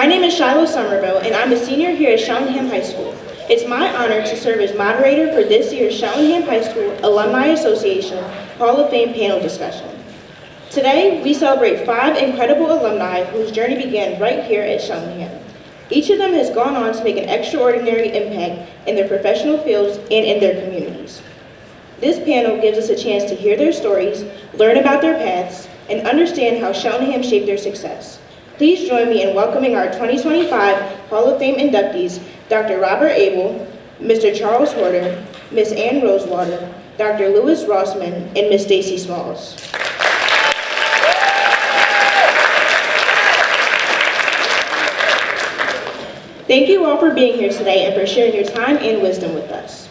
My name is Shiloh Somerville, and I'm a senior here at Cheltenham High School. It's my honor to serve as moderator for this year's Cheltenham High School Alumni Association Hall of Fame panel discussion. Today, we celebrate 5 incredible alumni whose journey began right here at Cheltenham. Each of them has gone on to make an extraordinary impact in their professional fields and in their communities. This panel gives us a chance to hear their stories, learn about their paths, and understand how Cheltenham shaped their success. Please join me in welcoming our 2025 Hall of Fame inductees, Dr. Robert Abel, Mr. Charles Horter, Ms. Ann Rosewater, Dr. Lewis Rossman, and Ms. Stacy Smalls. Thank you all for being here today and for sharing your time and wisdom with us.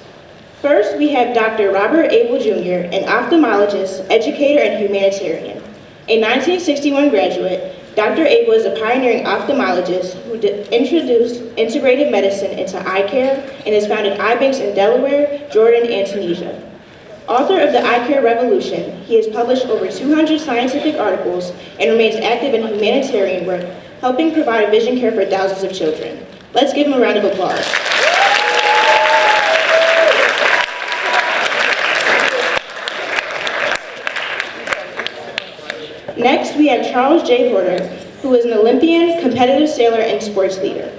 First, we have Dr. Robert Abel Jr., an ophthalmologist, educator, and humanitarian. A 1961 graduate, Dr. Abel is a pioneering ophthalmologist who introduced integrated medicine into eye care and has founded eye banks in Delaware, Jordan, and Tunisia. Author of the Eye Care Revolution, he has published over 200 scientific articles and remains active in humanitarian work, helping provide vision care for thousands of children. Let's give him a round of applause. Next, we have Charles J. Horter, who is an Olympian, competitive sailor, and sports leader.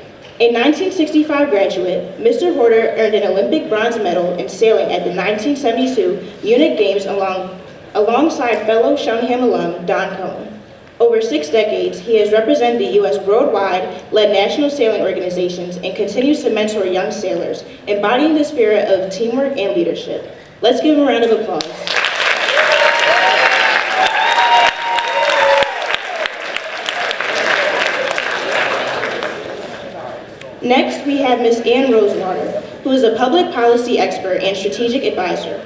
A 1965 graduate, Mr. Horter earned an Olympic bronze medal in sailing at the 1972 Munich Games alongside fellow Cheltenham alum Don Cohen. Over 6 decades, he has represented the U.S. worldwide, led national sailing organizations, and continues to mentor young sailors, embodying the spirit of teamwork and leadership. Let's give him a round of applause. Next, we have Ms. Ann Rosewater, who is a public policy expert and strategic advisor.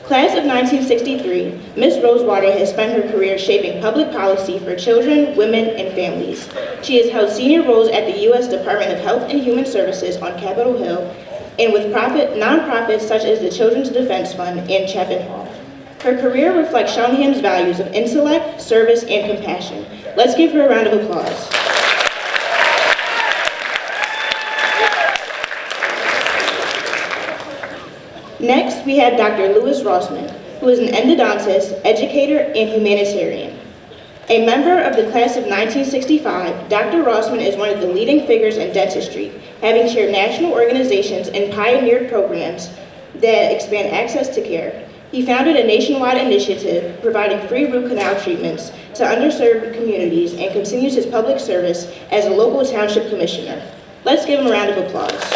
Class of 1963, Ms. Rosewater has spent her career shaping public policy for children, women, and families. She has held senior roles at the U.S. Department of Health and Human Services on Capitol Hill and with nonprofits such as the Children's Defense Fund and Chapin Hall. Her career reflects Cheltenham's values of intellect, service, and compassion. Let's give her a round of applause. Next, we have Dr. Lewis Rossman, who is an endodontist, educator, and humanitarian. A member of the class of 1965, Dr. Rossman is one of the leading figures in dentistry, having chaired national organizations and pioneered programs that expand access to care. He founded a nationwide initiative providing free root canal treatments to underserved communities and continues his public service as a local township commissioner. Let's give him a round of applause.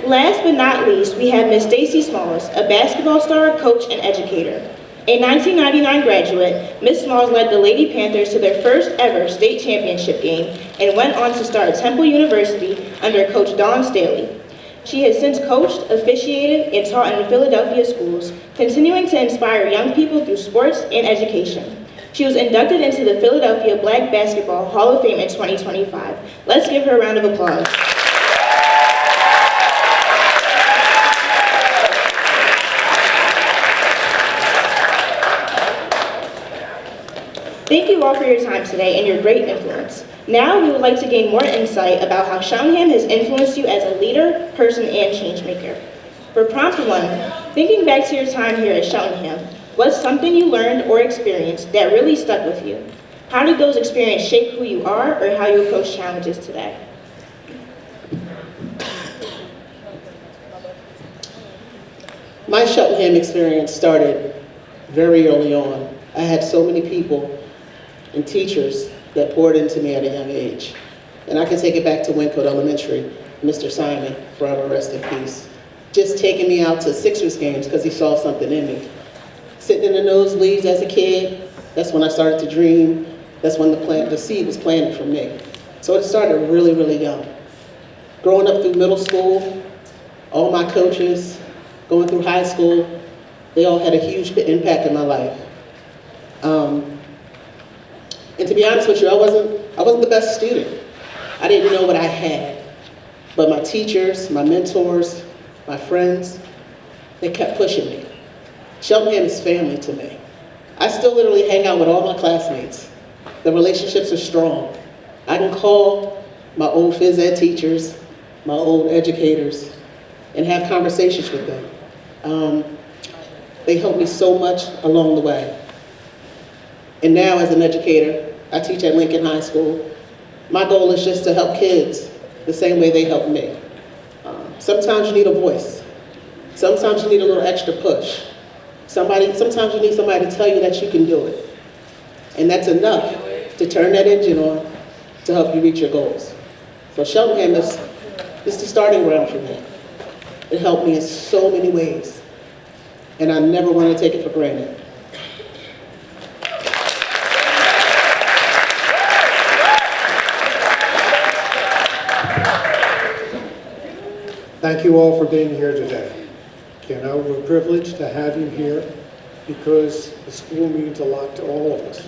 Last but not least, we have Ms. Stacy Smalls, a basketball star, coach, and educator. A 1999 graduate, Ms. Smalls led the Lady Panthers to their first ever state championship game and went on to start Temple University under Coach Dawn Staley. She has since coached, officiated, and taught in Philadelphia schools, continuing to inspire young people through sports and education. She was inducted into the Philadelphia Black Basketball Hall of Fame in 2025. Let's give her a round of applause. Thank you all for your time today and your great influence. Now we would like to gain more insight about how Cheltenham has influenced you as a leader, person, and change maker. For prompt 1, thinking back to your time here at Cheltenham, what's something you learned or experienced that really stuck with you? How did those experiences shape who you are or how you approach challenges today? My Cheltenham experience started very early on. I had so many people and teachers that poured into me at a young age. And I can take it back to Wyncote Elementary, Mr. Simon, forever rest in peace, just taking me out to Sixers games because he saw something in me. Sitting in the nosebleeds as a kid, that's when I started to dream. That's when the seed was planted for me. So it started really, really young. Growing up through middle school, all my coaches, going through high school, they all had a huge impact in my life. And to be honest with you, I wasn't the best student. I didn't know what I had. But my teachers, my mentors, my friends, they kept pushing me. Cheltenham is family to me. I still literally hang out with all my classmates. The relationships are strong. I can call my old phys ed teachers, my old educators, and have conversations with them. They helped me so much along the way. And now as an educator, I teach at Lincoln High School. My goal is just to help kids the same way they help me. Sometimes you need a voice. Sometimes you need a little extra push. Sometimes you need somebody to tell you that you can do it. And that's enough to turn that engine on to help you reach your goals. So Cheltenham is the starting ground for me. It helped me in so many ways. And I never want to take it for granted. Thank you all for being here today. You know, we're privileged to have you here because the school means a lot to all of us.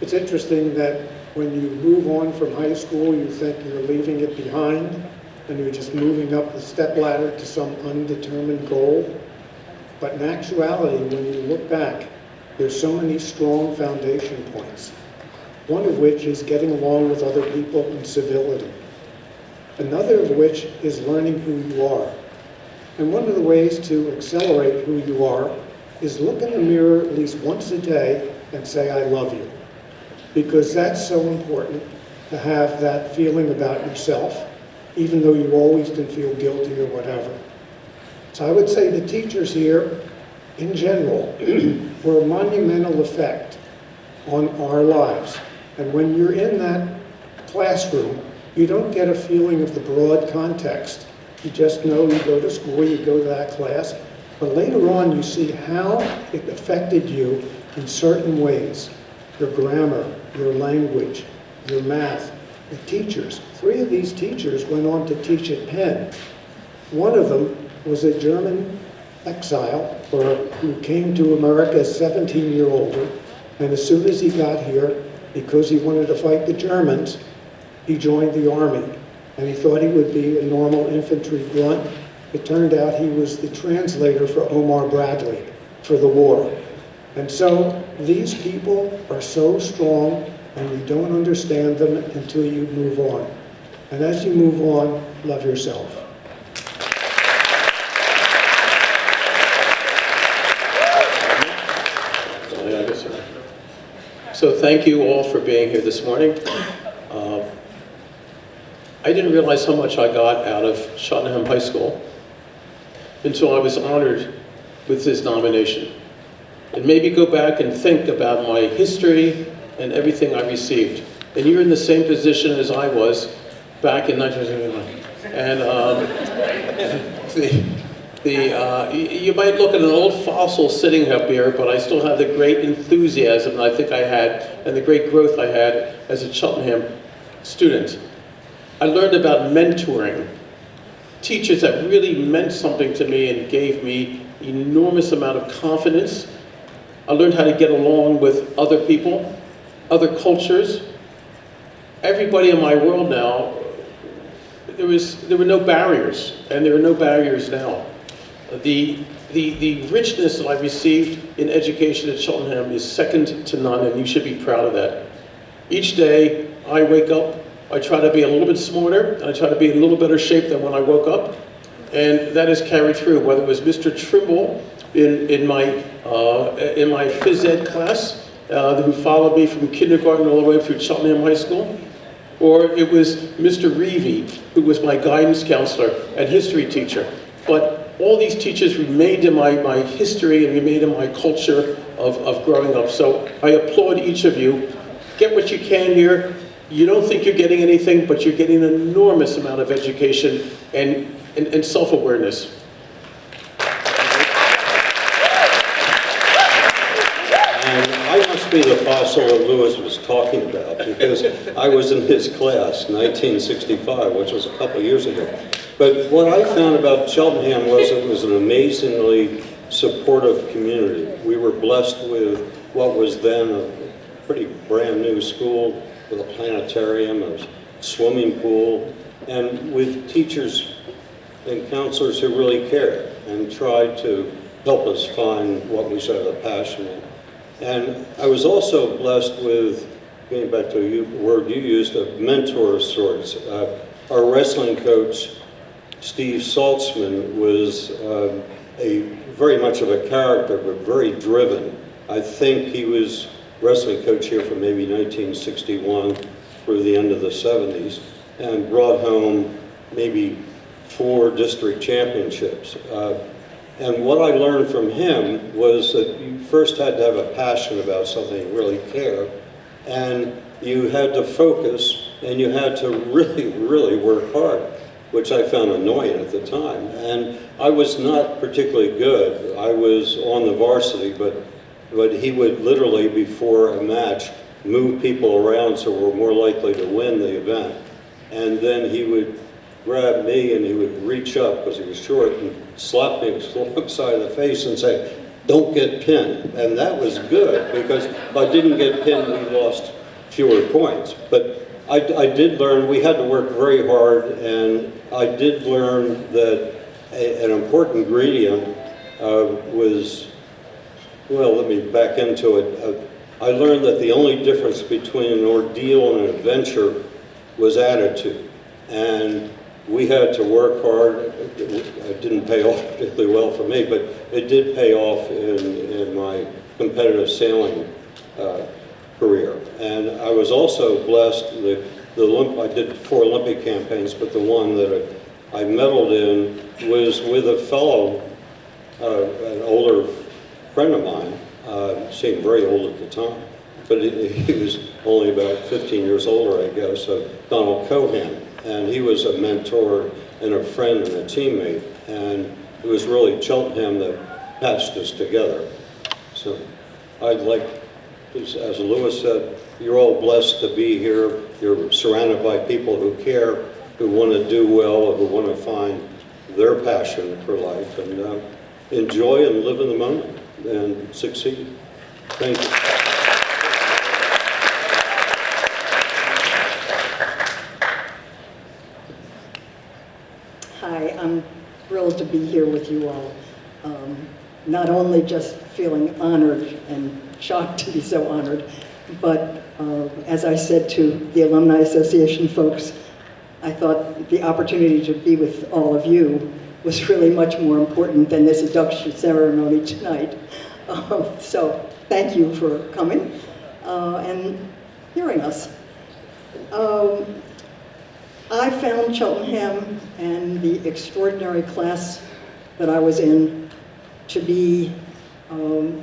It's interesting that when you move on from high school, you think you're leaving it behind and you're just moving up the stepladder to some undetermined goal. But in actuality, when you look back, there's so many strong foundation points. One of which is getting along with other people in civility. Another of which is learning who you are. And one of the ways to accelerate who you are is look in the mirror at least once a day and say, I love you. Because that's so important to have that feeling about yourself, even though you always can feel guilty or whatever. So I would say the teachers here, in general, were a monumental effect on our lives. And when you're in that classroom, you don't get a feeling of the broad context. You just know you go to school, you go to that class, but later on you see how it affected you in certain ways. Your grammar, your language, your math, the teachers. 3 of these teachers went on to teach at Penn. One of them was a German exile who came to America as 17-year-old, and as soon as he got here, because he wanted to fight the Germans, he joined the army. And he thought he would be a normal infantry grunt. It turned out he was the translator for Omar Bradley for the war. And so these people are so strong, and you don't understand them until you move on. And as you move on, love yourself. So thank you all for being here this morning. I didn't realize how much I got out of Cheltenham High School until I was honored with this nomination. And maybe go back and think about my history and everything I received. And you're in the same position as I was back in 1979. And you might look at an old fossil sitting up here, but I still have the great enthusiasm I think I had and the great growth I had as a Cheltenham student. I learned about mentoring, teachers that really meant something to me and gave me enormous amount of confidence. I learned how to get along with other people, other cultures. Everybody in my world now, there were no barriers, and there are no barriers now. The richness that I received in education at Cheltenham is second to none, and you should be proud of that. Each day I wake up, I try to be a little bit smarter, and I try to be in a little better shape than when I woke up, and that has carried through, whether it was Mr. Trimble in my phys ed class, who followed me from kindergarten all the way through Cheltenham High School, or it was Mr. Reevey, who was my guidance counselor and history teacher. But all these teachers remained in my history and remained in my culture of growing up. So I applaud each of you. Get what you can here. You don't think you're getting anything, but you're getting an enormous amount of education and self-awareness. And I must be the fossil that Lewis was talking about, because I was in his class, 1965, which was a couple of years ago. But what I found about Cheltenham was it was an amazingly supportive community. We were blessed with what was then a pretty brand new school with a planetarium, a swimming pool, and with teachers and counselors who really cared and tried to help us find what we said a passion in. And I was also blessed with, getting back to a word you used, a mentor of sorts. Our wrestling coach, Steve Saltzman, was very much of a character, but very driven. I think he was wrestling coach here from maybe 1961 through the end of the 70s, and brought home maybe 4 district championships. And what I learned from him was that you first had to have a passion about something, you really care, and you had to focus, and you had to really, really work hard, which I found annoying at the time. And I was not particularly good. I was on the varsity, but he would literally, before a match, move people around so we're more likely to win the event. And then he would grab me and he would reach up, because he was short, and slap me upside the face and say, "Don't get pinned." And that was good, because if I didn't get pinned, we lost fewer points. But I did learn we had to work very hard, and I did learn that an important ingredient was, well, let me back into it. I learned that the only difference between an ordeal and an adventure was attitude. And we had to work hard. It didn't pay off particularly well for me, but it did pay off in my competitive sailing career. And I was also blessed that I did 4 Olympic campaigns, but the one that I medaled in was with a fellow, an older friend of mine, seemed very old at the time, but he was only about 15 years older, I guess, Donald Cohan. And he was a mentor and a friend and a teammate. And it was really Cheltenham that patched us together. So I'd like, as Lewis said, you're all blessed to be here. You're surrounded by people who care, who want to do well, who want to find their passion for life, and enjoy and live in the moment and succeed. Thank you. Hi, I'm thrilled to be here with you all. Not only just feeling honored and shocked to be so honored, but as I said to the Alumni Association folks, I thought the opportunity to be with all of you was really much more important than this induction ceremony tonight. So thank you for coming and hearing us. I found Cheltenham and the extraordinary class that I was in to be, to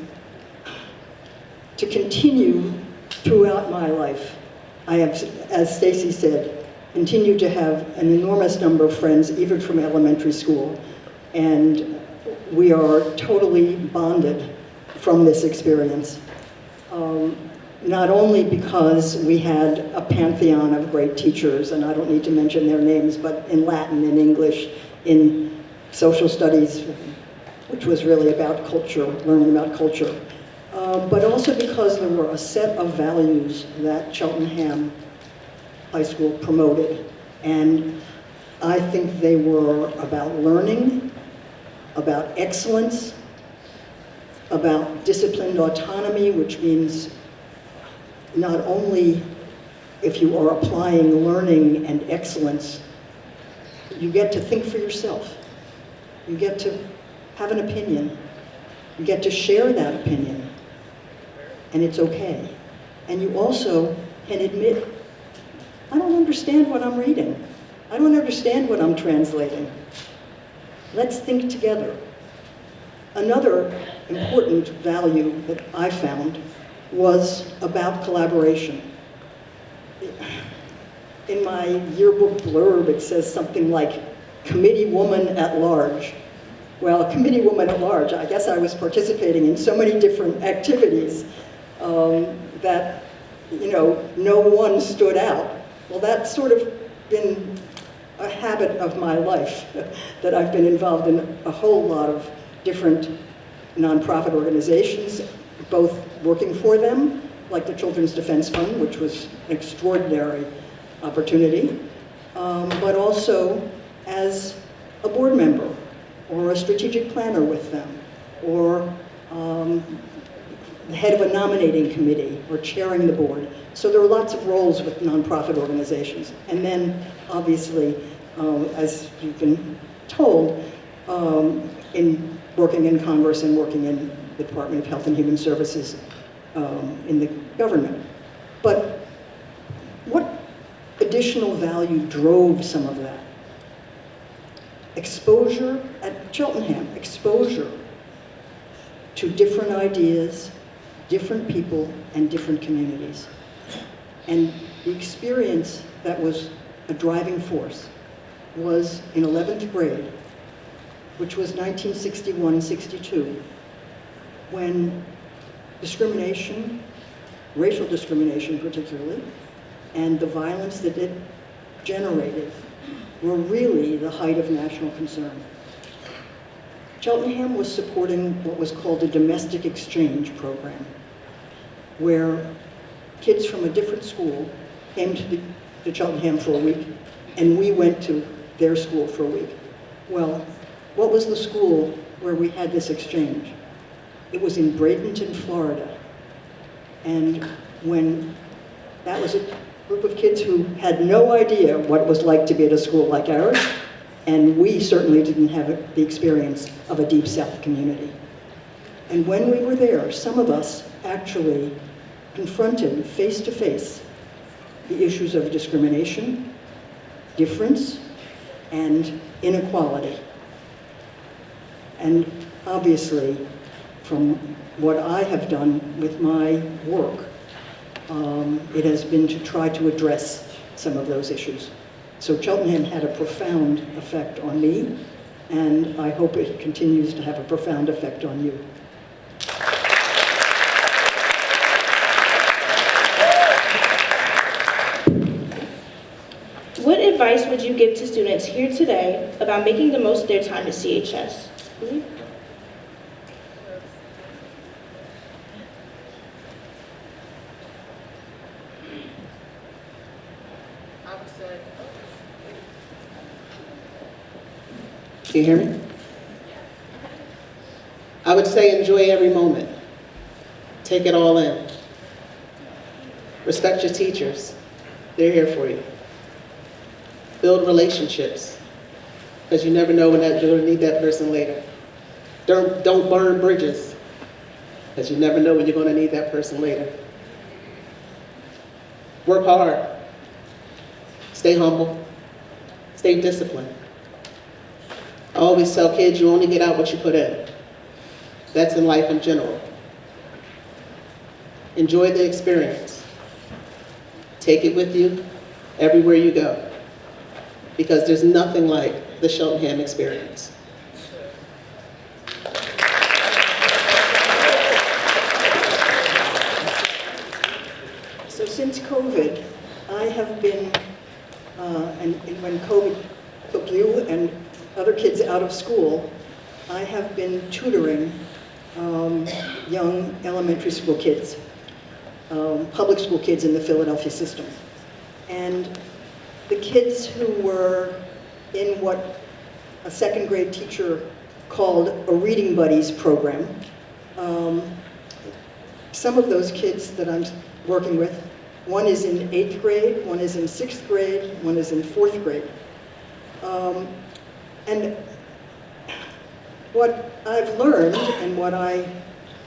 continue throughout my life. I have, as Stacy said, continued to have an enormous number of friends, even from elementary school, and we are totally bonded from this experience. Not only because we had a pantheon of great teachers, and I don't need to mention their names, but in Latin, in English, in social studies, which was really about culture, learning about culture, but also because there were a set of values that Cheltenham High School promoted. And I think they were about learning, about excellence, about disciplined autonomy, which means not only if you are applying learning and excellence, you get to think for yourself. You get to have an opinion. You get to share that opinion. And it's okay. And you also can admit, I don't understand what I'm reading. I don't understand what I'm translating. Let's think together. Another important value that I found was about collaboration. In my yearbook blurb, it says something like, committee woman at large. Well, a committee woman at large, I guess I was participating in so many different activities that, you know, no one stood out. Well, that's sort of been a habit of my life, that I've been involved in a whole lot of different nonprofit organizations, both working for them, like the Children's Defense Fund, which was an extraordinary opportunity, but also as a board member or a strategic planner with them, or the head of a nominating committee or chairing the board. So there are lots of roles with nonprofit organizations. And then, obviously, as you've been told, in working in Congress and working in the Department of Health and Human Services in the government. But what additional value drove some of that? Exposure at Cheltenham, exposure to different ideas, different people, and different communities. And the experience that was a driving force was in 11th grade, which was 1961-62, when discrimination, racial discrimination particularly, and the violence that it generated were really the height of national concern. Cheltenham was supporting what was called a domestic exchange program, where kids from a different school came to Cheltenham for a week, and we went to their school for a week. Well, what was the school where we had this exchange? It was in Bradenton, Florida. And when that was a group of kids who had no idea what it was like to be at a school like ours, and we certainly didn't have the experience of a Deep South community. And when we were there, some of us actually confronted face-to-face the issues of discrimination, difference, and inequality. And obviously, from what I have done with my work, it has been to try to address some of those issues. So Cheltenham had a profound effect on me, and I hope it continues to have a profound effect on you. What advice would you give to students here today about making the most of their time at CHS? Can you hear me? I would say enjoy every moment. Take it all in. Respect your teachers. They're here for you. Build relationships, because you never know when you're going to need that person later. Don't burn bridges, because you never know when you're going to need that person later. Work hard. Stay humble. Stay disciplined. I always tell kids, you only get out what you put in. That's in life in general. Enjoy the experience. Take it with you everywhere you go, because there's nothing like the Cheltenham experience. So since COVID, I have been, and when COVID took you and other kids out of school, I have been tutoring young elementary school kids, public school kids in the Philadelphia system. And the kids who were in what a second grade teacher called a Reading Buddies program, some of those kids that I'm working with, one is in 8th grade, one is in 6th grade, one is in 4th grade. And what I've learned, and what I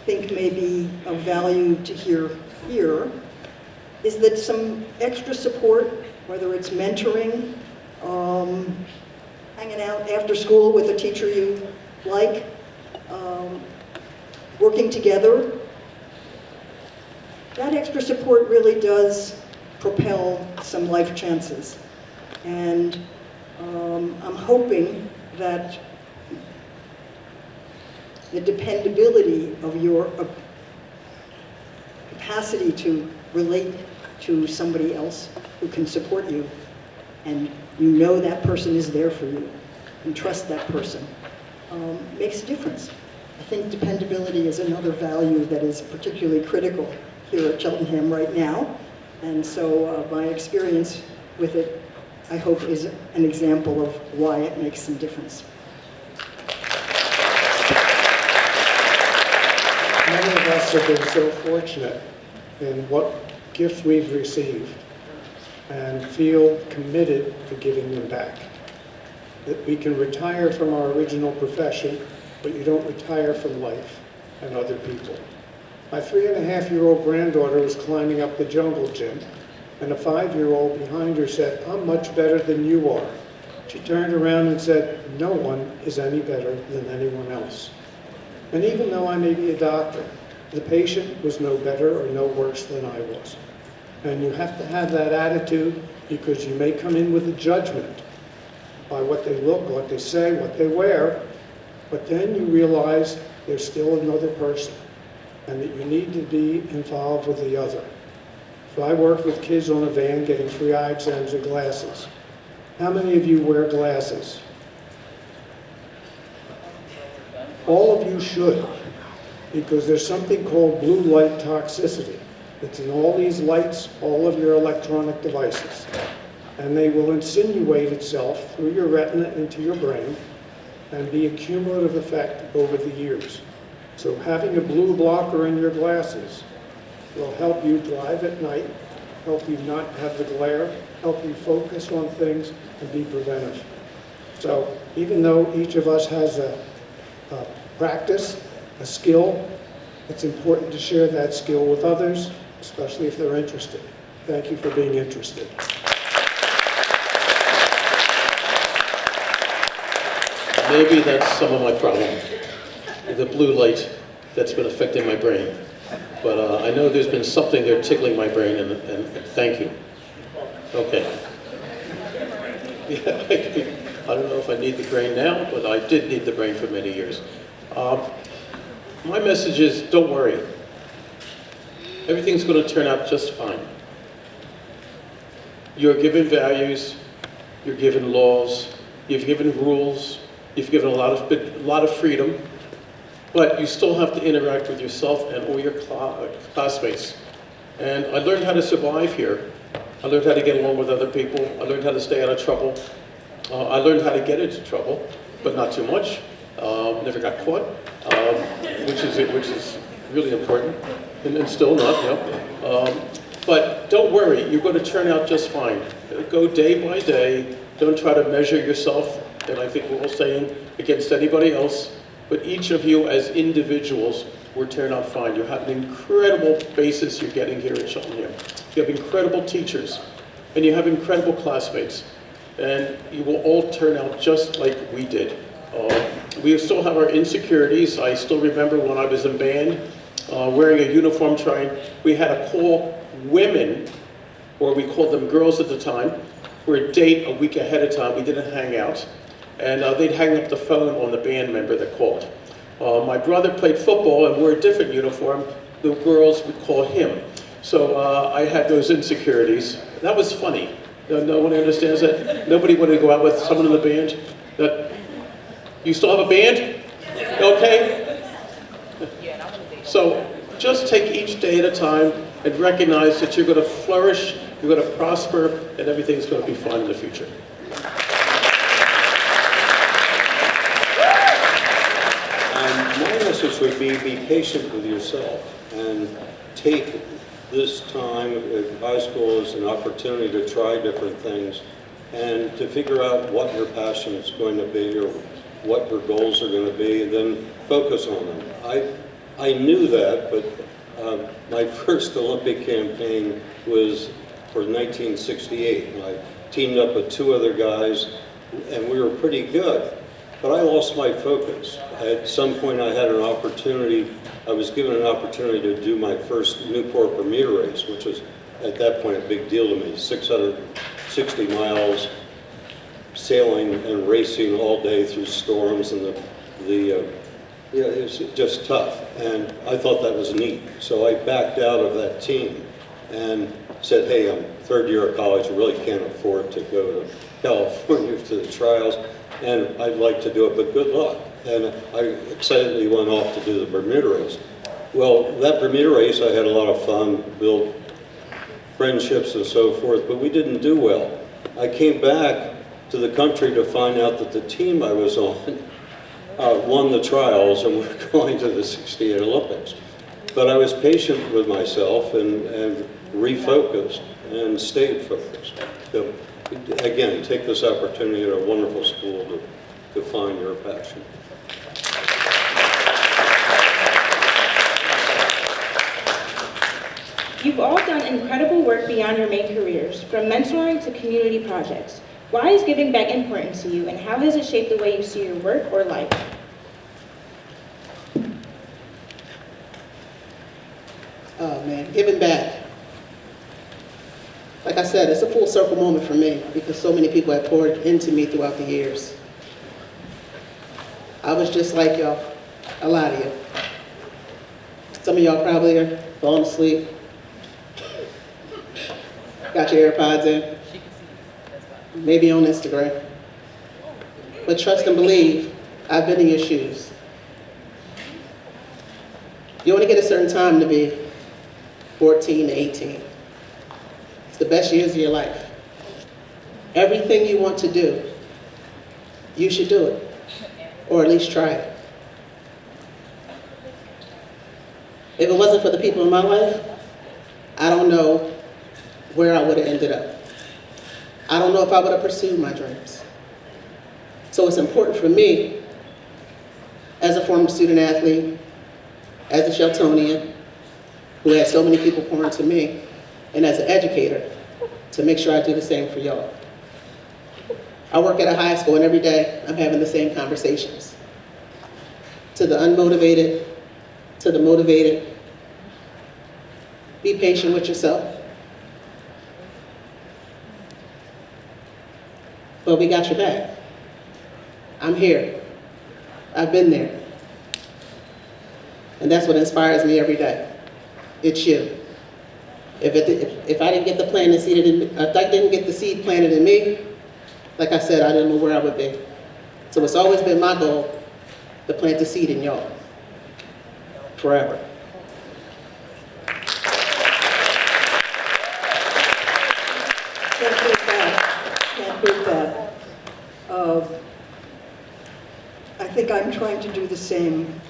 think may be of value to hear here, is that some extra support, whether it's mentoring, hanging out after school with a teacher you like, working together, that extra support really does propel some life chances. And I'm hoping that the dependability of your capacity to relate to somebody else who can support you, and you know that person is there for you, and trust that person, makes a difference. I think dependability is another value that is particularly critical here at Cheltenham right now, and so my experience with it, I hope is an example of why it makes some difference. Many of us have been so fortunate in what gifts we've received and feel committed to giving them back. That we can retire from our original profession, but you don't retire from life and other people. My 3.5-year-old granddaughter was climbing up the jungle gym, and a 5-year-old behind her said, "I'm much better than you are." She turned around and said, "No one is any better than anyone else." And even though I may be a doctor, the patient was no better or no worse than I was. And you have to have that attitude, because you may come in with a judgment by what they look, what they say, what they wear, but then you realize there's still another person and that you need to be involved with the other. So I work with kids on a van getting free eye exams and glasses. How many of you wear glasses? All of you should, because there's something called blue light toxicity. It's in all these lights, all of your electronic devices. And they will insinuate itself through your retina into your brain and be a cumulative effect over the years. So having a blue blocker in your glasses will help you drive at night, help you not have the glare, help you focus on things and be preventive. So even though each of us has a practice, a skill, it's important to share that skill with others, especially if they're interested. Thank you for being interested. Maybe that's some of my problem, the blue light that's been affecting my brain. But I know there's been something there tickling my brain, and thank you. Okay. Yeah, I don't know if I need the brain now, but I did need the brain for many years. My message is, don't worry. Everything's going to turn out just fine. You're given values, you're given laws, you've given rules, you've given a lot of freedom, but you still have to interact with yourself and all your classmates. And I learned how to survive here. I learned how to get along with other people. I learned how to stay out of trouble. I learned how to get into trouble, but not too much. Never got caught, which is really important, and still not, but don't worry, you're going to turn out just fine. Go day by day. Don't try to measure yourself, and I think we're all saying, against anybody else, but each of you as individuals will turn out fine. You have an incredible basis you're getting here at Cheltenham. You have incredible teachers, and you have incredible classmates, and you will all turn out just like we did. We still have our insecurities. I still remember when I was in band, wearing a uniform we had to call women, or we called them girls at the time, for a date a week ahead of time. We didn't hang out. And they'd hang up the phone on the band member that called. My brother played football and wore a different uniform. The girls would call him. So I had those insecurities. That was funny. No one understands that? Nobody wanted to go out with someone in the band? You still have a band? Okay? So just take each day at a time and recognize that you're going to flourish, you're going to prosper, and everything's going to be fine in the future. My message would be patient with yourself and take this time at high school as an opportunity to try different things and to figure out what your passion is going to be or what your goals are going to be, and then focus on them. I knew that, but my first Olympic campaign was for 1968. And I teamed up with 2 other guys, and we were pretty good. But I lost my focus. At some point I had an opportunity, I was given an opportunity to do my first Newport Bermuda race, which was at that point a big deal to me. 660 miles, sailing and racing all day through storms, and it was just tough. And I thought that was neat. So I backed out of that team and said, hey, I'm 3rd year of college, I really can't afford to go to California to the trials, and I'd like to do it, but good luck. And I excitedly went off to do the Bermuda race. Well, that Bermuda race, I had a lot of fun, built friendships and so forth, but we didn't do well. I came back to the country to find out that the team I was on won the trials and were going to the '68 Olympics. But I was patient with myself and refocused and stayed focused. So, again, take this opportunity at a wonderful school to find your passion. You've all done incredible work beyond your main careers, from mentoring to community projects. Why is giving back important to you, and how has it shaped the way you see your work or life? Oh man, giving back. Like I said, it's a full circle moment for me because so many people have poured into me throughout the years. I was just like y'all, a lot of you. Some of y'all probably are falling asleep. Got your AirPods in. Maybe on Instagram. But trust and believe, I've been in your shoes. You only get a certain time to be 14 to 18. It's the best years of your life. Everything you want to do, you should do it, or at least try it. If it wasn't for the people in my life, I don't know where I would have ended up. I don't know if I would have pursued my dreams. So it's important for me, as a former student athlete, as a Cheltonian, who had so many people pour into me, and as an educator, to make sure I do the same for y'all. I work at a high school, and every day I'm having the same conversations. To the unmotivated, to the motivated, be patient with yourself. But we got your back. I'm here. I've been there. And that's what inspires me every day. It's you. If I didn't get the plant and seeded in, if I didn't get the seed planted in me, like I said, I didn't know where I would be. So it's always been my goal to plant the seed in y'all. Forever. Can't beat that. Can't beat that. I think I'm trying to do the same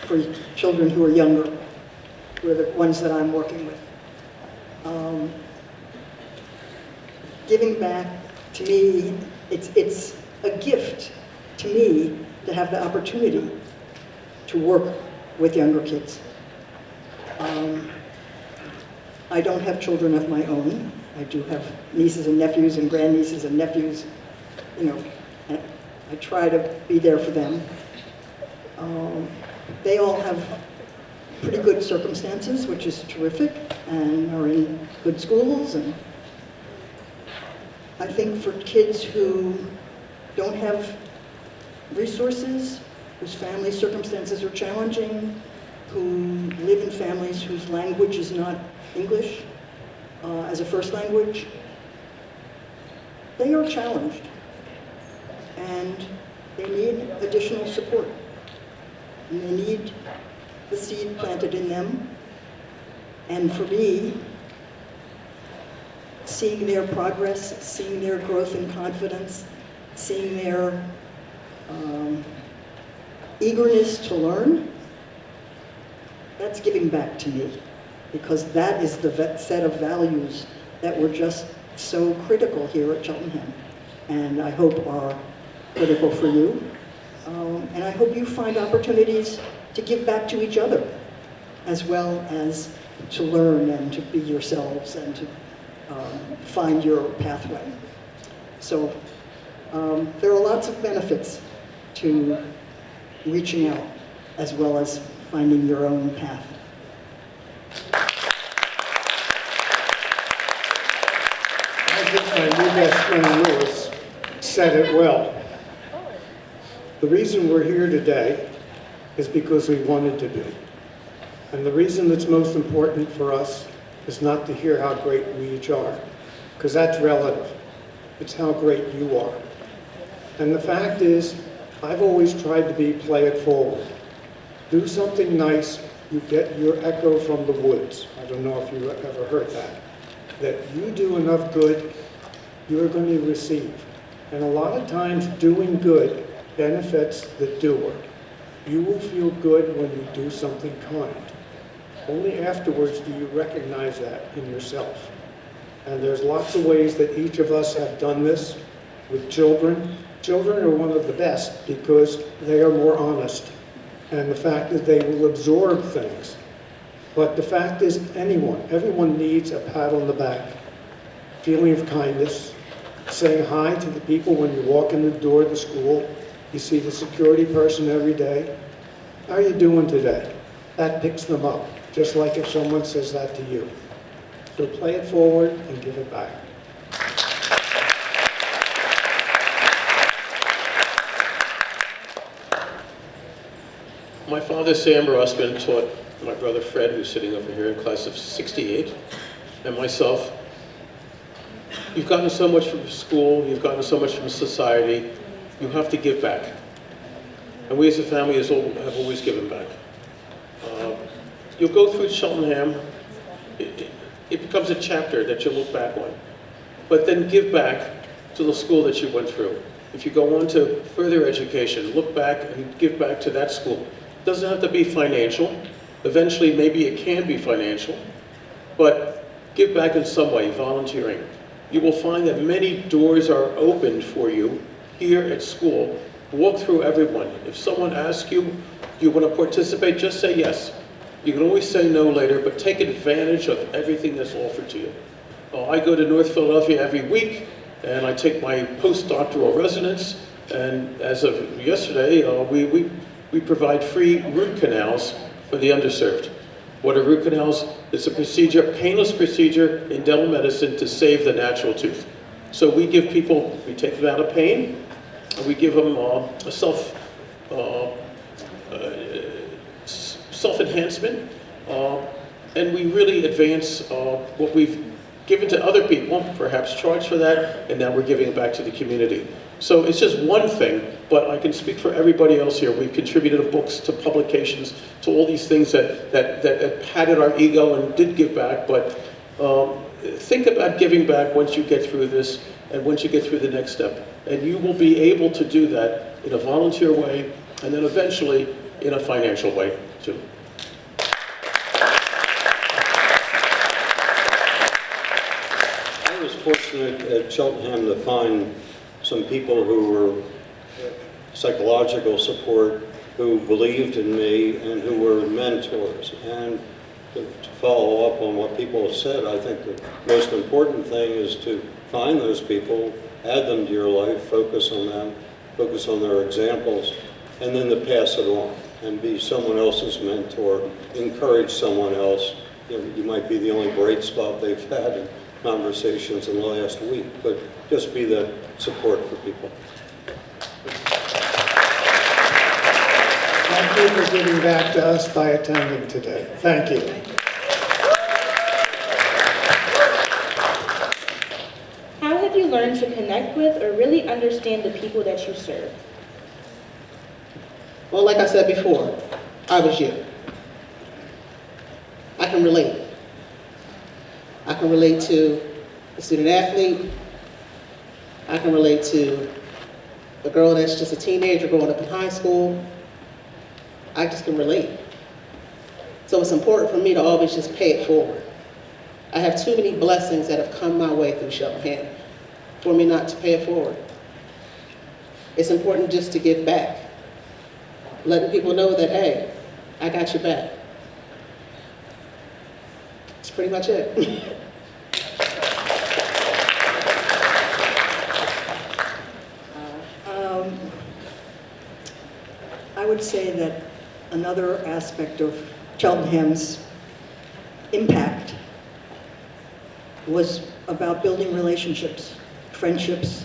for children who are younger, who are the ones that I'm working with. Giving back, to me, it's a gift to me to have the opportunity to work with younger kids. I don't have children of my own. I do have nieces and nephews and grandnieces and nephews, you know, and I try to be there for them. They all have pretty good circumstances, which is terrific, and are in good schools. And I think for kids who don't have resources, whose family circumstances are challenging, who live in families whose language is not English as a first language, they are challenged, and they need additional support. And they need the seed planted in them. And for me, seeing their progress, seeing their growth in confidence, seeing their eagerness to learn, that's giving back to me, because that is the set of values that were just so critical here at Cheltenham, and I hope are critical for you. And I hope you find opportunities to give back to each other, as well as to learn and to be yourselves and to find your pathway. So there are lots of benefits to reaching out, as well as finding your own path. I think my new best friend Lewis said it well. The reason we're here today is because we wanted to be. And the reason that's most important for us is not to hear how great we each are, because that's relative. It's how great you are. And the fact is, I've always tried to be play it forward. Do something nice, you get your echo from the woods. I don't know if you've ever heard that. That you do enough good, you're going to receive. And a lot of times doing good benefits the doer. You will feel good when you do something kind. Only afterwards do you recognize that in yourself. And there's lots of ways that each of us have done this with children. Children are one of the best because they are more honest. And the fact is they will absorb things. But the fact is everyone needs a pat on the back, feeling of kindness, saying hi to the people when you walk in the door of the school. You see the security person every day. How are you doing today? That picks them up, just like if someone says that to you. So play it forward and give it back. My father, Sam Rossman, taught my brother Fred, who's sitting over here in class of 68, and myself. You've gotten so much from school, you've gotten so much from society, you have to give back. And we as a family have always given back. You'll go through Cheltenham, it becomes a chapter that you'll look back on. But then give back to the school that you went through. If you go on to further education, look back and give back to that school. It doesn't have to be financial. Eventually, maybe it can be financial. But give back in some way, volunteering. You will find that many doors are opened for you here at school. Walk through everyone. If someone asks you, do you want to participate, just say yes. You can always say no later, but take advantage of everything that's offered to you. I go to North Philadelphia every week, and I take my postdoctoral residence, and as of yesterday, we provide free root canals for the underserved. What are root canals? It's a procedure, painless procedure in dental medicine to save the natural tooth. So we give people, we take them out of pain, and we give them a self-enhancement, and we really advance what we've given to other people, perhaps charged for that, and now we're giving it back to the community. So it's just one thing, but I can speak for everybody else here. We've contributed to books, to publications, to all these things that patted our ego and did give back, but think about giving back once you get through this and once you get through the next step. And you will be able to do that in a volunteer way and then eventually in a financial way too. I was fortunate at Cheltenham to find some people who were psychological support, who believed in me, and who were mentors. And to follow up on what people have said, I think the most important thing is to find those people, add them to your life, focus on them, focus on their examples, and then to pass it on and be someone else's mentor, encourage someone else. You might be the only bright spot they've had in conversations in the last week, but just be that support for people. Thank you for giving back to us by attending today. Thank you. How have you learned to connect with or really understand the people that you serve? Well, like I said before, I was you. I can relate. I can relate to a student athlete. I can relate to a girl that's just a teenager growing up in high school. I just can relate. So it's important for me to always just pay it forward. I have too many blessings that have come my way through Cheltenham for me not to pay it forward. It's important just to give back. Letting people know that, hey, I got your back. That's pretty much it. I would say that another aspect of Cheltenham's impact was about building relationships, friendships,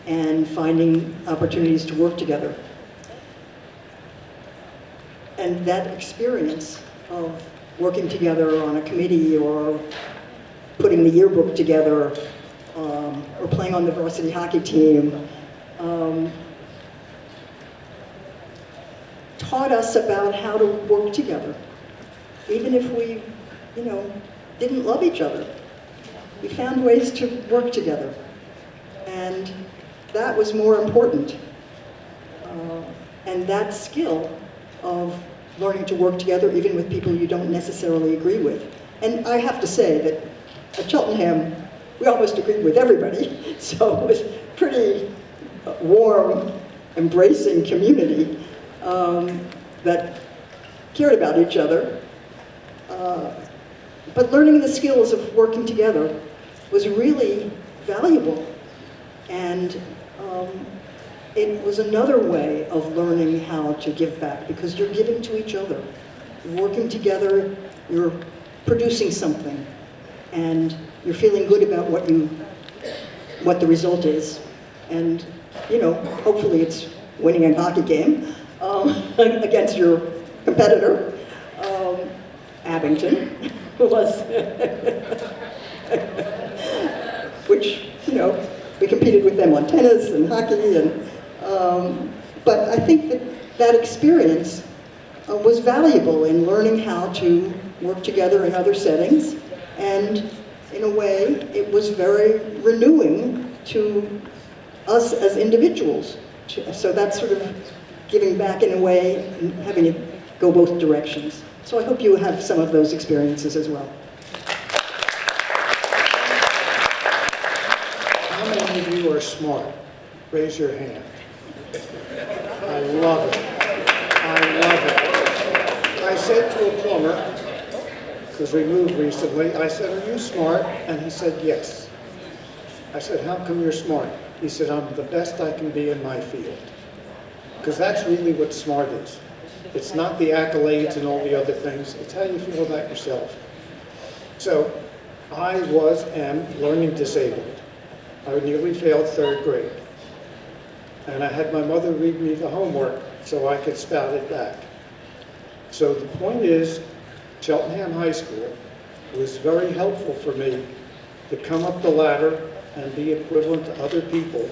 and finding opportunities to work together. And that experience of working together on a committee or putting the yearbook together or playing on the varsity hockey team taught us about how to work together, even if we, didn't love each other. we found ways to work together. And that was more important. And that skill of learning to work together, even with people you don't necessarily agree with. And I have to say that at Cheltenham, we almost agreed with everybody. So it was pretty warm, embracing community that cared about each other. But learning the skills of working together was really valuable. And it was another way of learning how to give back, because you're giving to each other. You're working together, you're producing something, and you're feeling good about what the result is. And, you know, hopefully it's winning a hockey game against your competitor, Abington, who was, which, you know, we competed with them on tennis and hockey, and but I think that experience was valuable in learning how to work together in other settings, and in a way, it was very renewing to us as individuals. So that's sort of giving back in a way and having it go both directions. So I hope you have some of those experiences as well. How many of you are smart? Raise your hand. I love it. I love it. I said to a plumber, because we moved recently, I said, "Are you smart?" And he said, "Yes." I said, "How come you're smart?" He said, "I'm the best I can be in my field." Because that's really what smart is. It's not the accolades and all the other things. It's how you feel about yourself. So I am learning disabled. I nearly failed 3rd grade. And I had my mother read me the homework so I could spout it back. So the point is, Cheltenham High School was very helpful for me to come up the ladder and be equivalent to other people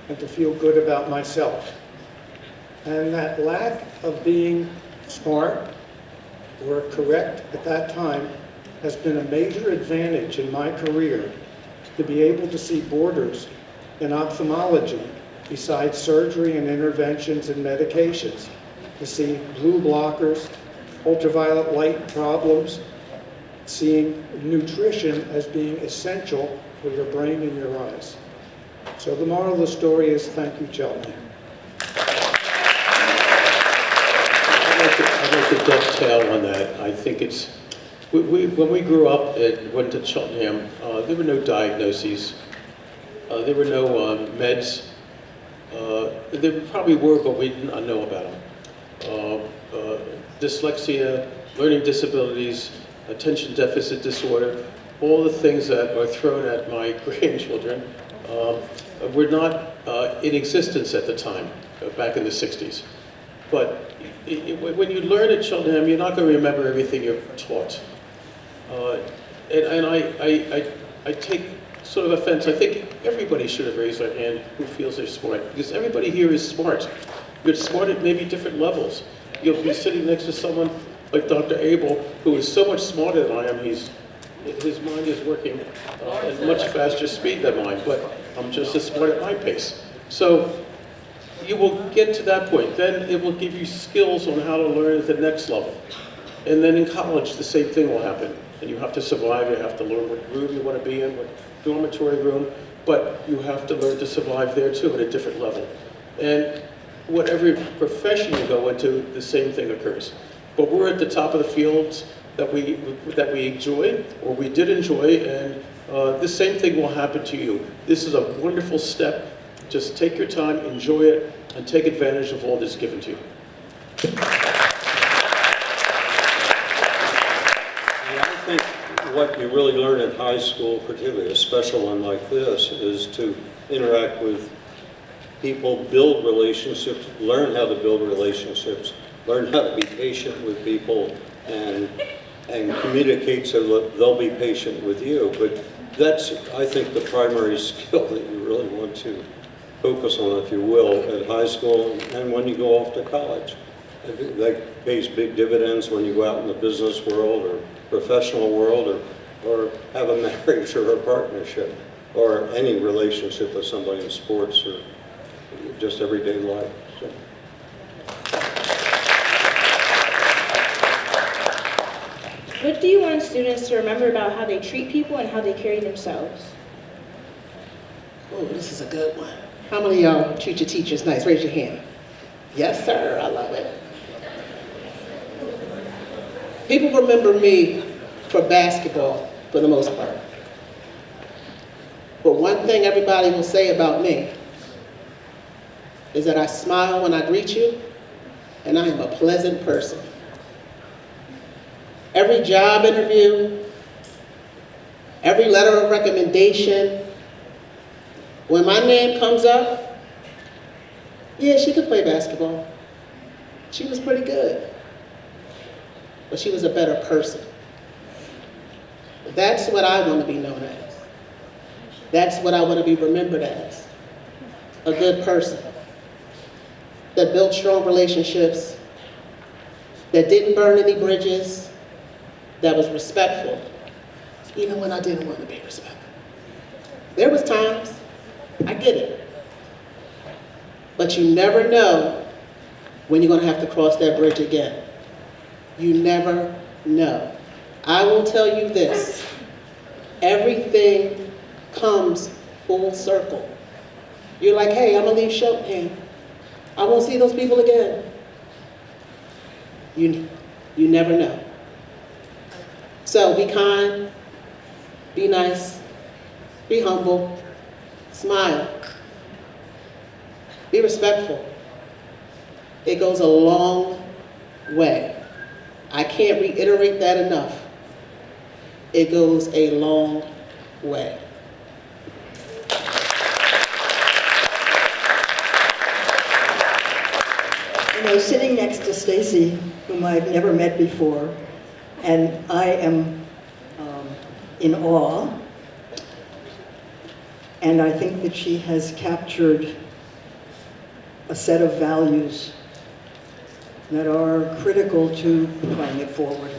and to feel good about myself. And that lack of being smart or correct at that time has been a major advantage in my career, to be able to see borders in ophthalmology besides surgery and interventions and medications, to see blue blockers, ultraviolet light problems, seeing nutrition as being essential for your brain and your eyes. So the moral of the story is, thank you, Cheltenham. I'd like to dovetail on that. I think it's, when we grew up and went to Cheltenham, there were no diagnoses. There were no meds. There probably were, but we did not know about them. Dyslexia, learning disabilities, attention deficit disorder, all the things that are thrown at my grandchildren were not in existence at the time, back in the 60s. But when you learn at Cheltenham, you're not going to remember everything you're taught. And I take sort of offense. I think everybody should have raised their hand who feels they're smart, because everybody here is smart. You're smart at maybe different levels. You'll be sitting next to someone like Dr. Abel, who is so much smarter than I am. His mind is working at much faster speed than mine, but I'm just as smart at my pace. So you will get to that point. Then it will give you skills on how to learn at the next level. And then in college, the same thing will happen. And you have to survive. You have to learn what room you want to be in, what dormitory room, but you have to learn to survive there too at a different level. And whatever profession you go into, the same thing occurs. But we're at the top of the fields that we enjoy, or we did enjoy, and the same thing will happen to you. This is a wonderful step. Just take your time, enjoy it, and take advantage of all that's given to you. I think what you really learn in high school, particularly a special one like this, is to interact with people, build relationships, learn how to build relationships, learn how to be patient with people, and communicate so that they'll be patient with you. But that's, I think, the primary skill that you really want to focus on, if you will, at high school and when you go off to college. That pays big dividends when you go out in the business world or professional world, or or have a marriage or a partnership, or any relationship with somebody in sports or just everyday life. So. What do you want students to remember about how they treat people and how they carry themselves? Oh, this is a good one. How many of y'all treat your teachers nice? Raise your hand. Yes, sir, I love it. People remember me for basketball, for the most part. But one thing everybody will say about me is that I smile when I greet you, and I am a pleasant person. Every job interview, every letter of recommendation, when my name comes up, yeah, she could play basketball. She was pretty good, but she was a better person. That's what I want to be known as. That's what I want to be remembered as. A good person that built strong relationships, that didn't burn any bridges, that was respectful, even when I didn't want to be respectful. There was times, I get it. But you never know when you're going to have to cross that bridge again. You never know. I will tell you this, everything comes full circle. You're like, hey, I'm gonna leave Cheltenham. I won't see those people again. You never know. So be kind, be nice, be humble, smile, be respectful. It goes a long way. I can't reiterate that enough. It goes a long way. You know, sitting next to Stacy, whom I've never met before, and I am in awe, and I think that she has captured a set of values that are critical to playing it forward,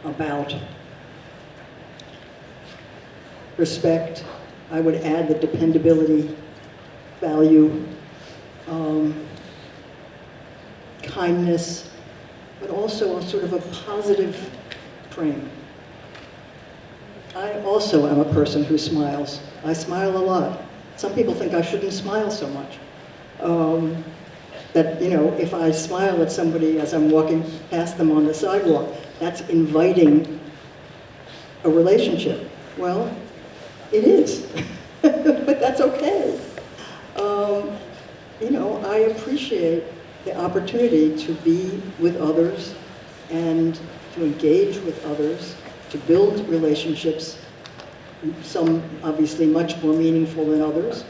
about respect. I would add the dependability value, kindness, but also a sort of a positive frame. I also am a person who smiles. I smile a lot. Some people think I shouldn't smile so much. That, you know, if I smile at somebody as I'm walking past them on the sidewalk, that's inviting a relationship. Well, it is, but that's okay. You know, I appreciate the opportunity to be with others and to engage with others, to build relationships, some obviously much more meaningful than others,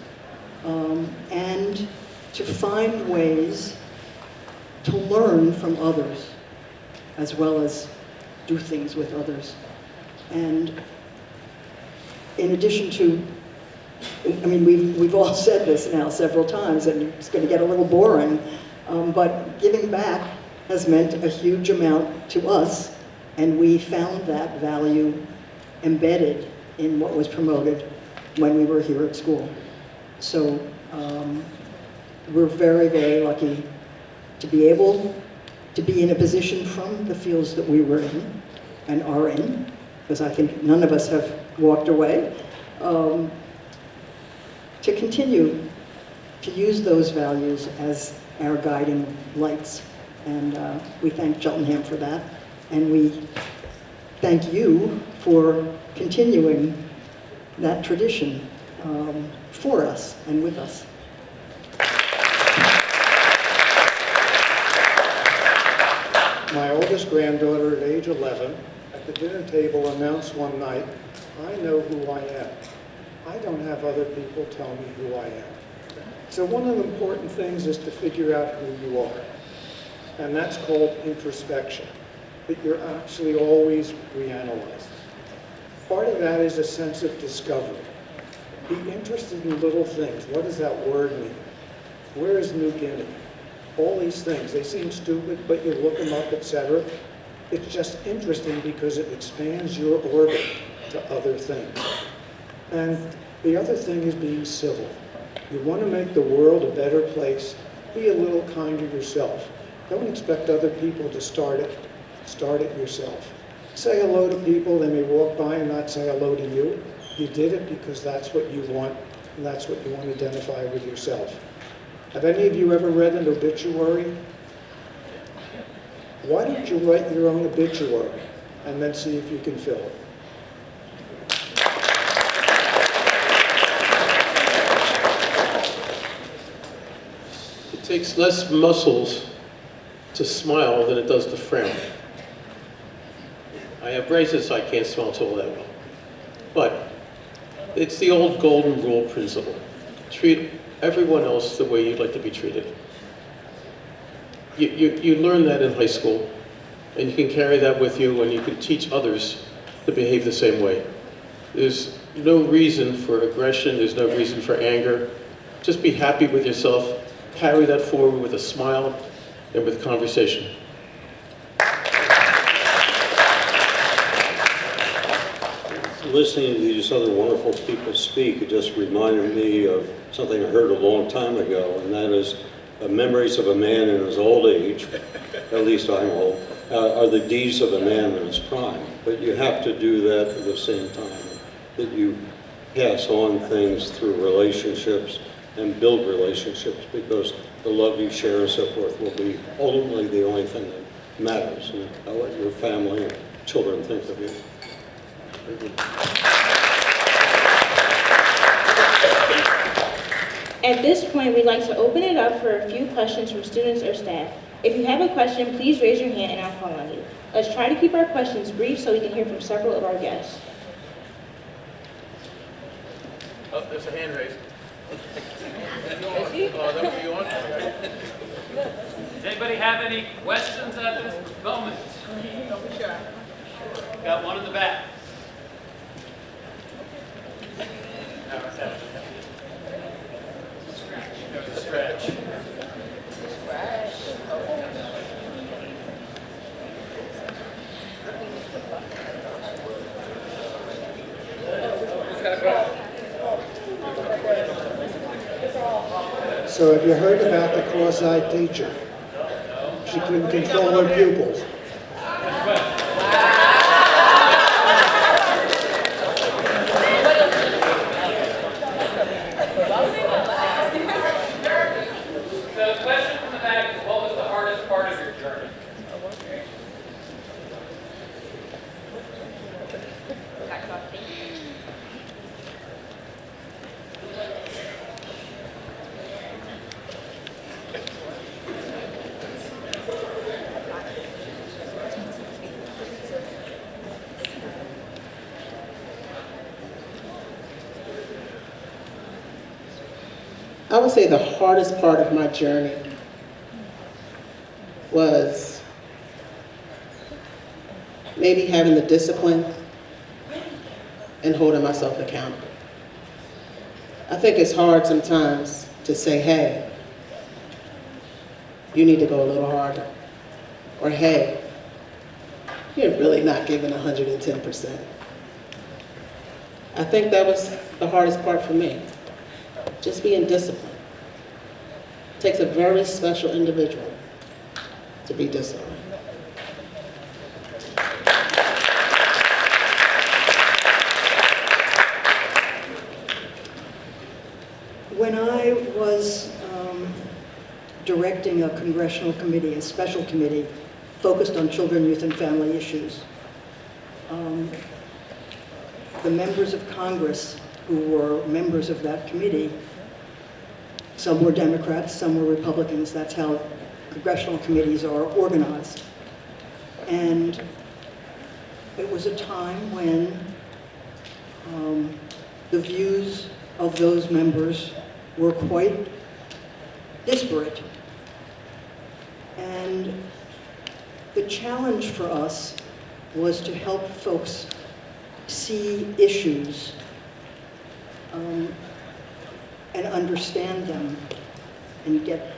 and to find ways to learn from others as well as do things with others. And in addition to, I mean, we've all said this now several times, and it's going to get a little boring, but giving back has meant a huge amount to us, and we found that value embedded in what was promoted when we were here at school. So we're very, very lucky to be able to be in a position from the fields that we were in and are in, because I think none of us have walked away, to continue to use those values as our guiding lights. And we thank Cheltenham for that. And we thank you for continuing that tradition for us and with us. My oldest granddaughter at age 11 at the dinner table announced one night, I know who I am. I don't have other people tell me who I am. So one of the important things is to figure out who you are. And that's called introspection, that you're actually always reanalyzing. Part of that is a sense of discovery. Be interested in little things. What does that word mean? Where is New Guinea? All these things, they seem stupid, but you look them up, etc. It's just interesting because it expands your orbit to other things. And the other thing is being civil. You want to make the world a better place, be a little kinder yourself. Don't expect other people to start it. Start it yourself. Say hello to people. They may walk by and not say hello to you. You did it because that's what you want, and that's what you want to identify with yourself. Have any of you ever read an obituary? Why don't you write your own obituary and then see if you can fill it? It takes less muscles to smile than it does to frown. I have braces, so I can't smile all that well. But it's the old golden rule principle. Treat everyone else the way you'd like to be treated. You learn that in high school, and you can carry that with you, and you can teach others to behave the same way. There's no reason for aggression, there's no reason for anger. Just be happy with yourself, carry that forward with a smile and with conversation. Listening to these other wonderful people speak, it just reminded me of something I heard a long time ago, and that is memories of a man in his old age, at least I'm old, are the deeds of a man in his prime. But you have to do that at the same time, that you pass on things through relationships and build relationships, because the love you share and so forth will be ultimately the only thing that matters, and what your family and children think of you. At this point, we'd like to open it up for a few questions from students or staff. If you have a question, please raise your hand and I'll call on you. Let's try to keep our questions brief so we can hear from several of our guests. Oh, there's a hand raised. Oh, that was you on? Does anybody have any questions at this moment? Got one in the back. Stretch. So have you heard about the cross-eyed teacher? She couldn't control her pupils. So the question from the back is, what was the hardest part of your journey? I would say the hardest part of my journey was maybe having the discipline and holding myself accountable. I think it's hard sometimes to say, hey, you need to go a little harder. Or hey, you're really not giving 110%. I think that was the hardest part for me. Just being disciplined. It takes a very special individual to be disciplined. When I was directing a congressional committee, a special committee, focused on children, youth, and family issues, the members of Congress who were members of that committee, some were Democrats, some were Republicans. That's how congressional committees are organized. And it was a time when the views of those members were quite disparate. And the challenge for us was to help folks see issues and understand them and get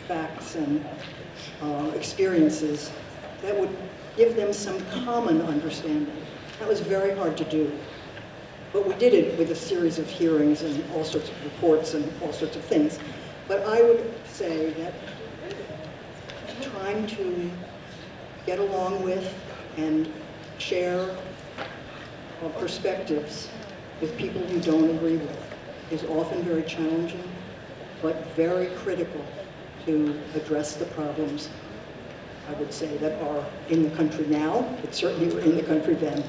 facts and experiences that would give them some common understanding. That was very hard to do. But we did it with a series of hearings and all sorts of reports and all sorts of things. But I would say that trying to get along with and share perspectives with people you don't agree with is often very challenging, but very critical to address the problems, I would say, that are in the country now, but certainly were in the country then.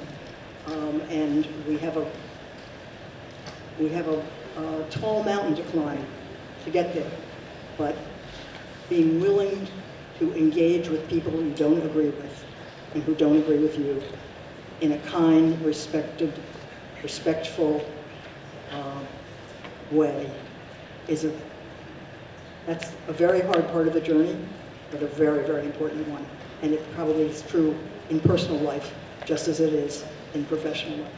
And we have a tall mountain to climb to get there, but being willing to engage with people you don't agree with and who don't agree with you in a kind, respectful way that's a very hard part of the journey, but a very, very important one. And it probably is true in personal life just as it is in professional life.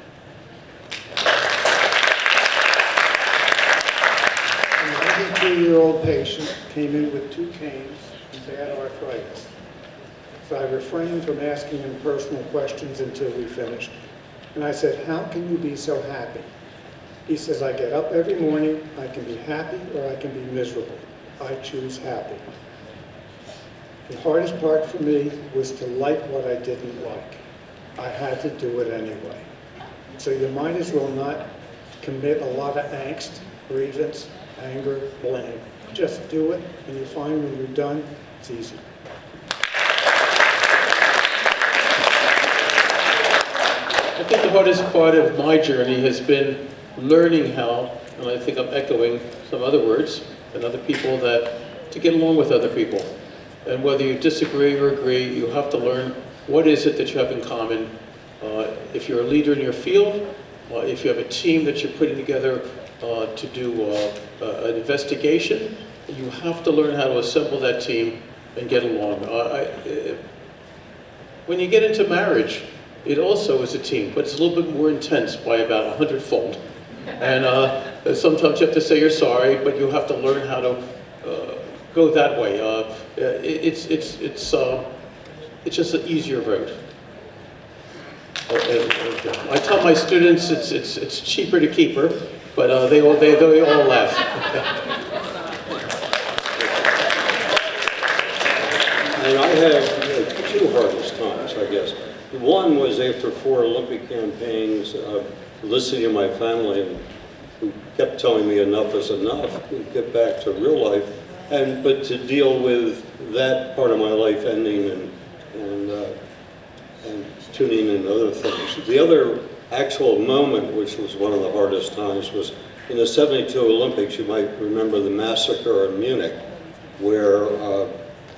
An 92-year-old patient came in with 2 canes and bad arthritis. So I refrained from asking him personal questions until we finished. And I said, "How can you be so happy?" He says, "I get up every morning, I can be happy or I can be miserable. I choose happy." The hardest part for me was to like what I didn't like. I had to do it anyway. So you might as well not commit a lot of angst, grievance, anger, blame. Just do it, and you find when you're done, it's easy. I think the hardest part of my journey has been learning how, and I think I'm echoing some other words and other people, that to get along with other people. And whether you disagree or agree, you have to learn what is it that you have in common. If you're a leader in your field, if you have a team that you're putting together to do an investigation, you have to learn how to assemble that team and get along. When you get into marriage, it also is a team, but it's a little bit more intense by about 100-fold. And sometimes you have to say you're sorry, but you have to learn how to go that way. It's just an easier road. I tell my students it's cheaper to keep her, but they all laugh. And I had 2 hardest times, I guess. One was after 4 Olympic campaigns, listening to my family, who kept telling me enough is enough, get back to real life, but to deal with that part of my life ending and tuning in other things. The other actual moment, which was one of the hardest times, was in the '72 Olympics. You might remember the massacre in Munich, where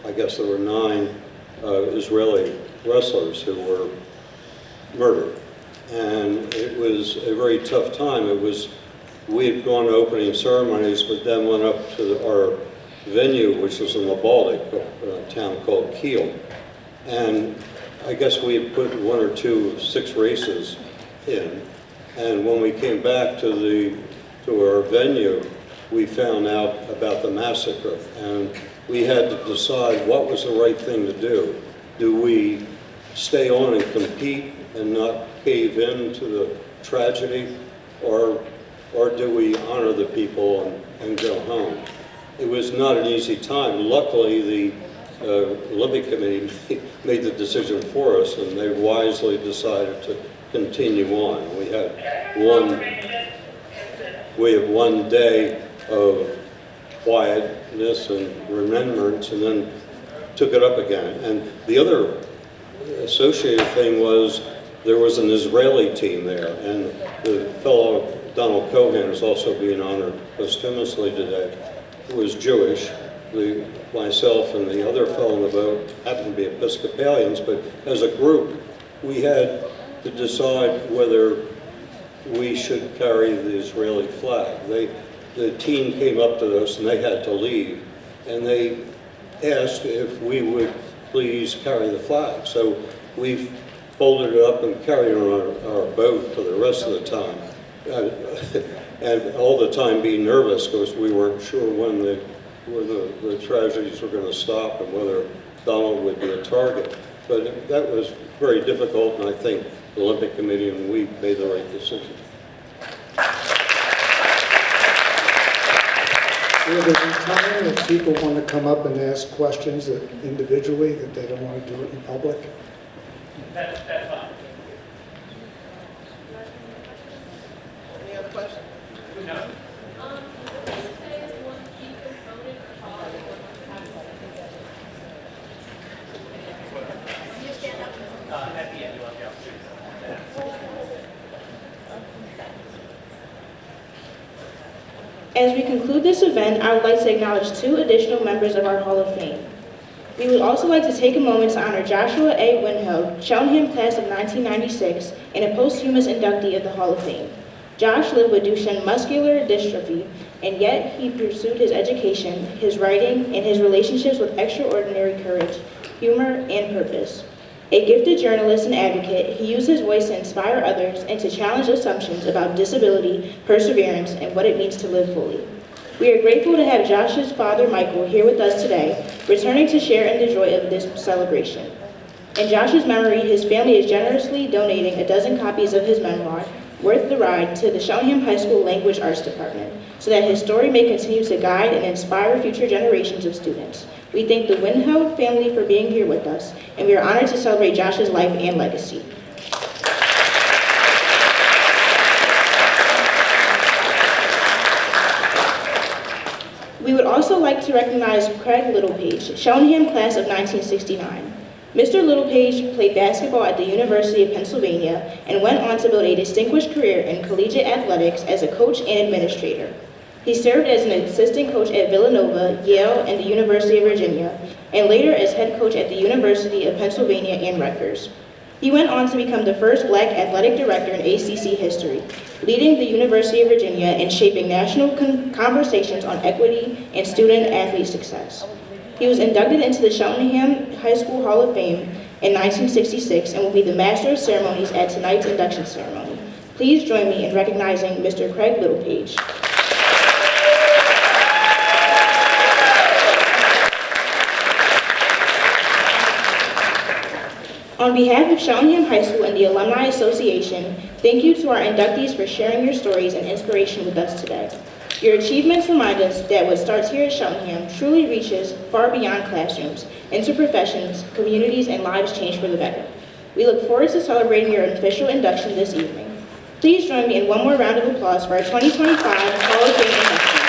I guess there were 9 Israeli wrestlers who were murdered. And it was a very tough time. We had gone to opening ceremonies, but then went up to our venue, which was in the Baltic, a town called Kiel. And I guess we had put 1 or 2 of 6 races in. And when we came back to our venue, we found out about the massacre. And we had to decide what was the right thing to do. Do we stay on and compete and not cave into the tragedy, or do we honor the people and go home? It was not an easy time. Luckily, the Olympic Committee made the decision for us, and they wisely decided to continue on. We had one day of quietness and remembrance, and then took it up again. And the other associated thing was there was an Israeli team there, and the fellow Donald Cohen is also being honored posthumously today, who was Jewish. Myself and the other fellow in the boat happened to be Episcopalians, but as a group, we had to decide whether we should carry the Israeli flag. The team came up to us and they had to leave, and they asked if we would please carry the flag. So we folded it up and carried it on our boat for the rest of the time. And all the time being nervous because we weren't sure when the tragedies were going to stop and whether Donald would be a target. But that was very difficult, and I think the Olympic Committee and we made the right decision. Will there be time if people want to come up and ask questions that individually, that they don't want to do it in public? That's fine. Any other questions? No? At the end, you want the opportunity. As we conclude this event, I would like to acknowledge 2 additional members of our Hall of Fame. We would also like to take a moment to honor Joshua A. Winhill, Cheltenham class of 1996, and a posthumous inductee of the Hall of Fame. Josh lived with Duchenne muscular dystrophy, and yet he pursued his education, his writing, and his relationships with extraordinary courage, humor, and purpose. A gifted journalist and advocate, he used his voice to inspire others and to challenge assumptions about disability, perseverance, and what it means to live fully. We are grateful to have Josh's father, Michael, here with us today, returning to share in the joy of this celebration. In Josh's memory, his family is generously donating a dozen copies of his memoir, Worth the Ride, to the Cheltenham High School Language Arts Department, so that his story may continue to guide and inspire future generations of students. We thank the Winhill family for being here with us, and we are honored to celebrate Josh's life and legacy. We would also like to recognize Craig Littlepage, Cheltenham class of 1969. Mr. Littlepage played basketball at the University of Pennsylvania and went on to build a distinguished career in collegiate athletics as a coach and administrator. He served as an assistant coach at Villanova, Yale, and the University of Virginia, and later as head coach at the University of Pennsylvania and Rutgers. He went on to become the first Black athletic director in ACC history, leading the University of Virginia in shaping national conversations on equity and student-athlete success. He was inducted into the Cheltenham High School Hall of Fame in 1966 and will be the Master of Ceremonies at tonight's induction ceremony. Please join me in recognizing Mr. Craig Littlepage. On behalf of Cheltenham High School and the Alumni Association, thank you to our inductees for sharing your stories and inspiration with us today. Your achievements remind us that what starts here at Cheltenham truly reaches far beyond classrooms, into professions, communities, and lives changed for the better. We look forward to celebrating your official induction this evening. Please join me in one more round of applause for our 2025 Hall of Fame inductees.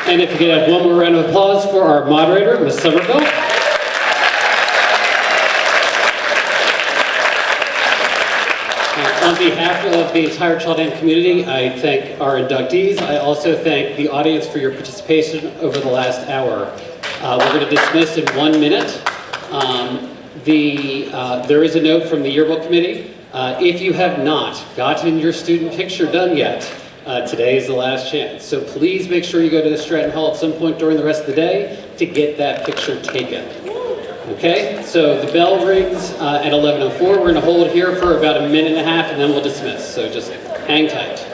And if you could have one more round of applause for our moderator, Ms. Somerville. On behalf of the entire Cheltenham community, I thank our inductees. I also thank the audience for your participation over the last hour. We're going to dismiss in 1 minute. There is a note from the yearbook committee. If you have not gotten your student picture done yet, today is the last chance. So please make sure you go to the Stratton Hall at some point during the rest of the day to get that picture taken. Okay, so the bell rings at 11:04. We're going to hold here for about a minute and a half and then we'll dismiss. So just hang tight.